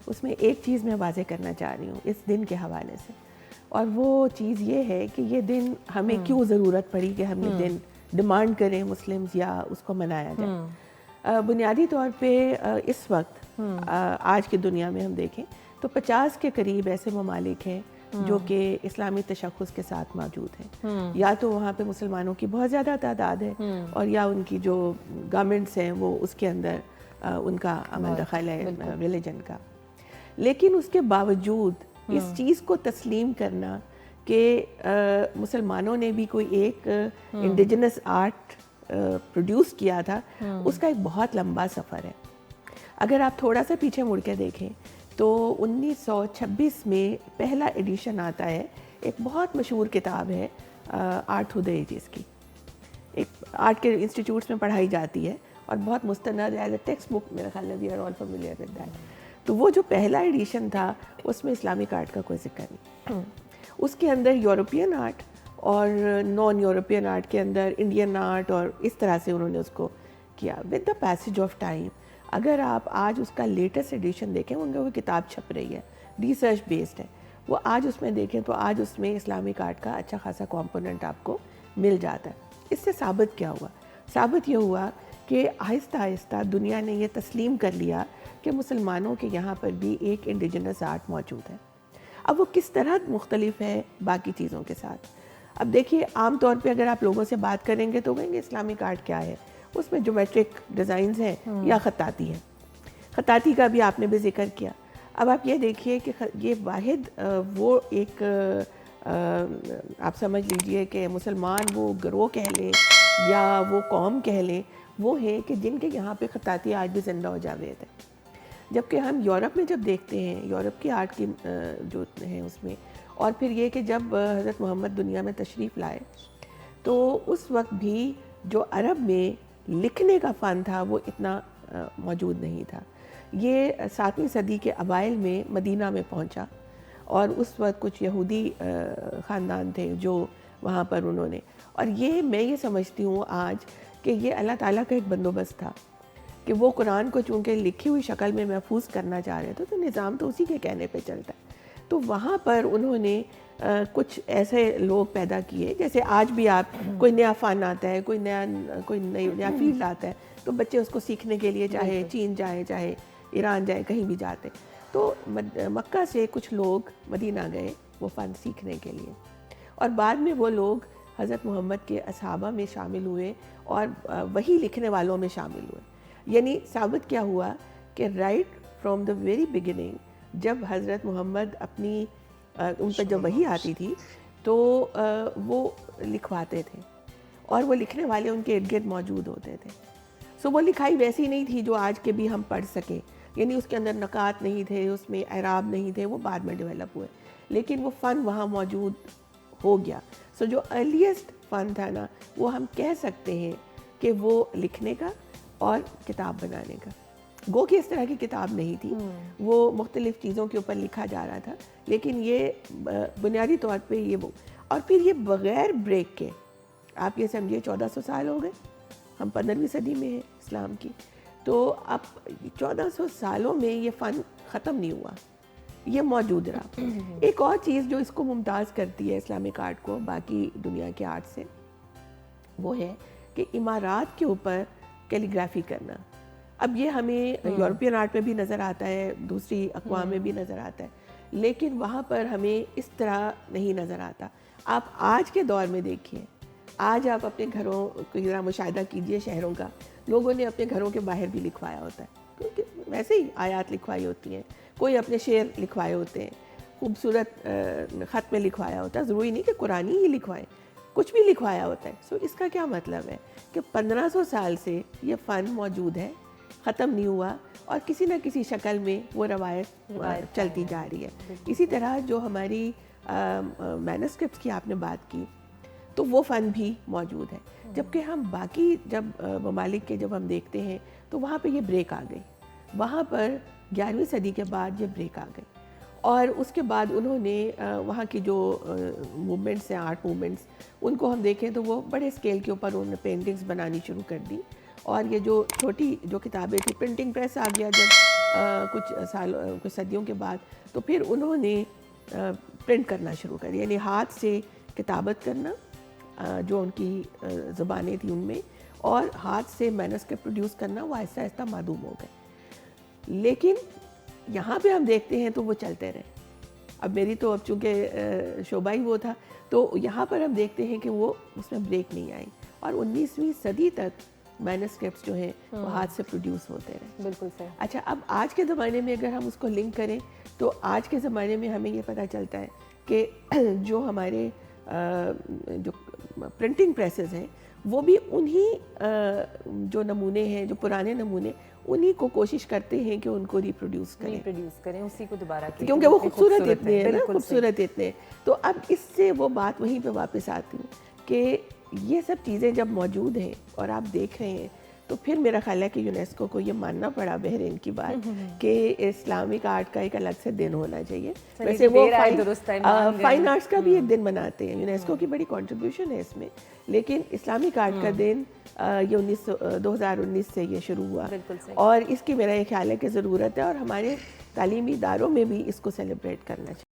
اس میں ایک چیز میں واضح کرنا چاہ رہی ہوں اس دن کے حوالے سے, اور وہ چیز یہ ہے کہ یہ دن ہمیں کیوں ضرورت پڑی کہ ہم یہ دن ڈیمانڈ کریں مسلمز یا اس کو منایا جائے. بنیادی طور پہ اس وقت آج کی دنیا میں ہم دیکھیں تو 50 کے قریب ایسے ممالک ہیں جو کہ اسلامی تشخص کے ساتھ موجود ہیں. یا تو وہاں پہ مسلمانوں کی بہت زیادہ تعداد ہے, اور یا ان کی جو گورنمنٹس ہیں وہ اس کے اندر ان کا عمل دخل ہے ریلیجن کا. لیکن اس کے باوجود اس چیز کو تسلیم کرنا کہ مسلمانوں نے بھی کوئی ایک انڈیجنس آرٹ پروڈیوس کیا تھا, اس کا ایک بہت لمبا سفر ہے. اگر آپ تھوڑا سا پیچھے مڑ کے دیکھیں تو 1926 میں پہلا ایڈیشن آتا ہے, ایک بہت مشہور کتاب ہے آرٹ تھرو دی ایجز کی, ایک آرٹ کے انسٹیٹیوٹس میں پڑھائی جاتی ہے اور بہت مستند ایز اے ٹیکسٹ بک, میرے خیال میں we are all familiar with that. تو وہ جو پہلا ایڈیشن تھا اس میں اسلامک آرٹ کا کوئی ذکر نہیں. اس کے اندر یورپین آرٹ اور نان یورپین آرٹ کے اندر انڈین آرٹ اور اس طرح سے انہوں نے اس کو کیا. With the passage of time اگر آپ آج اس کا لیٹسٹ ایڈیشن دیکھیں, ان کا وہ کتاب چھپ رہی ہے, ریسرچ بیسڈ ہے, وہ آج اس میں دیکھیں تو آج اس میں اسلامک آرٹ کا اچھا خاصا کمپوننٹ آپ کو مل جاتا ہے. اس سے ثابت کیا ہوا؟ ثابت یہ ہوا کہ آہستہ آہستہ دنیا نے یہ تسلیم کر لیا کہ مسلمانوں کے یہاں پر بھی ایک انڈیجنس آرٹ موجود ہے. اب وہ کس طرح مختلف ہے باقی چیزوں کے ساتھ؟ اب دیکھیے عام طور پہ اگر آپ لوگوں سے بات کریں گے تو کہیں گے اسلامک آرٹ کیا ہے, اس میں جیومیٹرک ڈیزائنز ہیں یا خطاطی ہے. خطاطی کا بھی آپ نے بھی ذکر کیا. اب آپ یہ دیکھیے کہ یہ واحد وہ ایک آپ سمجھ لیجئے کہ مسلمان وہ گروہ کہہ لیں یا وہ قوم کہہ لیں, وہ ہے کہ جن کے یہاں پہ خطاطی آج بھی زندہ و جاوید ہے. جبکہ ہم یورپ میں جب دیکھتے ہیں, یورپ کی آرٹ کی جو ہیں اس میں, اور پھر یہ کہ جب حضرت محمد دنیا میں تشریف لائے تو اس وقت بھی جو عرب میں لکھنے کا فن تھا وہ اتنا موجود نہیں تھا. یہ 7ویں صدی کے اوائل میں مدینہ میں پہنچا, اور اس وقت کچھ یہودی خاندان تھے جو وہاں پر انہوں نے, اور یہ میں یہ سمجھتی ہوں آج کہ یہ اللہ تعالیٰ کا ایک بندوبست تھا کہ وہ قرآن کو چونکہ لکھی ہوئی شکل میں محفوظ کرنا چاہ رہے تھے تو نظام تو اسی کے کہنے پہ چلتا ہے. تو وہاں پر انہوں نے کچھ ایسے لوگ پیدا کیے, جیسے آج بھی آپ کوئی نیا فن آتا ہے, کوئی نیا فیلڈ آتا ہے تو بچے اس کو سیکھنے کے لیے چاہے چین جائیں چاہے ایران جائیں کہیں بھی جاتے, تو مکہ سے کچھ لوگ مدینہ گئے وہ فن سیکھنے کے لیے, اور بعد میں وہ لوگ حضرت محمد کے اصحابہ میں شامل ہوئے اور وہی لکھنے والوں میں شامل ہوئے. یعنی ثابت کیا ہوا کہ right from the very beginning جب حضرت محمد اپنی ان پہ جب وحی آتی تھی تو وہ لکھواتے تھے, اور وہ لکھنے والے ان کے ارد گرد موجود ہوتے تھے. سو وہ لکھائی ویسی نہیں تھی جو آج کے بھی ہم پڑھ سکیں, یعنی اس کے اندر نکات نہیں تھے, اس میں اعراب نہیں تھے, وہ بعد میں ڈیولپ ہوئے, لیکن وہ فن وہاں موجود ہو گیا. سو جو ارلیسٹ فن تھا نا, وہ ہم کہہ سکتے ہیں کہ وہ لکھنے کا اور کتاب بنانے کا. گو کہ اس طرح کی کتاب نہیں تھی, وہ مختلف چیزوں کے اوپر لکھا جا رہا تھا, لیکن یہ بنیادی طور پہ یہ وہ, اور پھر یہ بغیر بریک کے آپ یہ سمجھیے 1400 سال ہو گئے, ہم 15ویں صدی میں ہیں اسلام کی, تو اب 1400 سالوں میں یہ فن ختم نہیں ہوا, یہ موجود رہا. ایک اور چیز جو اس کو ممتاز کرتی ہے اسلامک آرٹ کو باقی دنیا کے آرٹ سے, وہ ہے کہ عمارات کے اوپر کیلیگرافی کرنا. اب یہ ہمیں یورپین آرٹ میں بھی نظر آتا ہے, دوسری اقوام میں بھی نظر آتا ہے, لیکن وہاں پر ہمیں اس طرح نہیں نظر آتا. آپ آج کے دور میں دیکھیے, آج آپ اپنے گھروں کو ذرا مشاہدہ کیجئے, شہروں کا, لوگوں نے اپنے گھروں کے باہر بھی لکھوایا ہوتا ہے, کیونکہ ویسے ہی آیات لکھوائی ہوتی ہیں, کوئی اپنے شعر لکھوائے ہوتے ہیں, خوبصورت خط میں لکھوایا ہوتا ہے, ضروری نہیں کہ قرآنی ہی لکھوائیں, کچھ بھی لکھوایا ہوتا ہے. سو اس کا کیا مطلب ہے کہ 1500 سال سے یہ فن موجود ہے, ختم نہیں ہوا, اور کسی نہ کسی شکل میں وہ روایت چلتی جا رہی ہے. اسی طرح جو ہماری مینuscripts کی آپ نے بات کی, تو وہ فن بھی موجود ہے. جبکہ ہم باقی جب ممالک کے جب ہم دیکھتے ہیں تو وہاں پہ یہ بریک آ گئی, وہاں پر 11ویں صدی کے بعد یہ بریک آ گئی, اور اس کے بعد انہوں نے وہاں کی جو موومنٹس ہیں, آرٹ موومنٹس, ان کو ہم دیکھیں تو وہ بڑے اسکیل کے اوپر انہوں نے پینٹنگز بنانی شروع کر دی. اور یہ جو چھوٹی جو کتابیں تھیں, پرنٹنگ پریس آ گیا جب, کچھ کچھ صدیوں کے بعد تو پھر انہوں نے پرنٹ کرنا شروع کر دیا، یعنی ہاتھ سے کتابت کرنا جو ان کی زبانیں تھیں ان میں، اور ہاتھ سے مینوسکرپٹ پروڈیوس کرنا، وہ آہستہ آہستہ معدوم ہو گئے۔ لیکن یہاں پہ ہم دیکھتے ہیں تو وہ چلتے رہے۔ اب میری تو اب چونکہ شعبہ ہی وہ تھا، تو یہاں پر ہم دیکھتے ہیں کہ وہ اس میں بریک نہیں آئی، اور 19ویں صدی تک مینوسکرپٹس جو ہیں وہ ہاتھ سے پروڈیوس ہوتے رہے۔ بالکل صحیح۔ اچھا، اب آج کے زمانے میں اگر ہم اس کو لنک کریں تو آج کے زمانے میں ہمیں یہ پتہ چلتا ہے کہ جو ہمارے جو پرنٹنگ پریسز ہیں وہ بھی انہی جو نمونے ہیں، جو پرانے نمونے، انہی کو کوشش کرتے ہیں کہ ان کو ریپروڈیوس کریں اسی کو دوبارہ، کیونکہ وہ خوبصورت اتنے ہیں نا، خوبصورت اتنے ہیں۔ تو اب اس سے وہ بات وہیں پہ واپس آتی ہے کہ یہ سب چیزیں جب موجود ہیں اور آپ دیکھ رہے ہیں، تو پھر میرا خیال ہے کہ یونیسکو کو یہ ماننا پڑا بحرین کی بات کہ اسلامک آرٹ کا ایک الگ سے دن ہونا چاہیے۔ ویسے وہ فائن آرٹس کا بھی ایک دن مناتے ہیں، یونیسکو کی بڑی کنٹریبیوشن ہے اس میں، لیکن اسلامک آرٹ کا دن یہ 2019 سے یہ شروع ہوا، اور اس کی میرا یہ خیال ہے کہ ضرورت ہے، اور ہمارے تعلیمی اداروں میں بھی اس کو سیلیبریٹ کرنا چاہیے۔